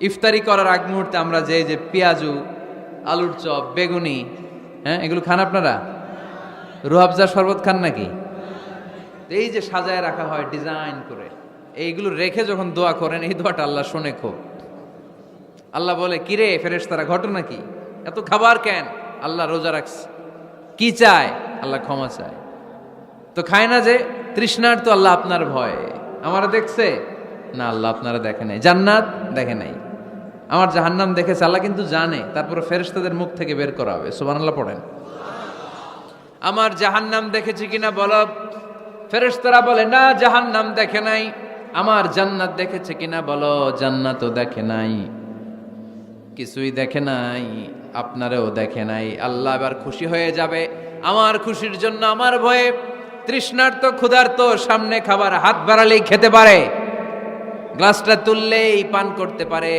ইফতারি করার আগ মুহূর্তে আমরা যে যে পেঁয়াজু, আলুর চপ, বেগুনি, হ্যাঁ এগুলো খান আপনারা? রুহাবজার শরবত খান নাকি? এই যে সাজায় রাখা হয় ডিজাইন করে, এইগুলো রেখে যখন দোয়া করেন, এই দোয়াটা আল্লাহ শোনে খুব। আল্লাহ বলে, কিরে ফেরেশতারা, ঘটনা কি? এত খাবার কেন? আল্লাহ রোজা রাখছে। কি চায়? আল্লাহ ক্ষমা চায়। তো খায় না যে তৃষ্ণার, তো আল্লাহ আপনার ভয়। আমারা দেখছে না, আল্লাহ আপনারা দেখে নাই। জান্নাত দেখে নাই, আমার জাহান্নাম দেখেছে আল্লাহ কিন্তু জানে। তারপরে ফেরেশতাদের মুখ থেকে বের করা হবে। সুবহানাল্লাহ পড়েন। আমার জাহান্নাম দেখেছি কিনা বলো। ফেরেশতারা বলে না, জাহান্নাম দেখে নাই। আমার জান্নাত দেখেছে কিনা বলো। জান্নাতও দেখে নাই, কিছুই দেখে নাই, আপনারেও দেখে নাই। আল্লাহ এবার খুশি হয়ে যাবে। আমার খুশির জন্য আমার ভয়ে তৃষ্ণার্ত ক্ষুধার্ত সামনে খাবার হাত বাড়ালেই খেতে পারে, গ্লাসটা তুললেই পান করতে পারে।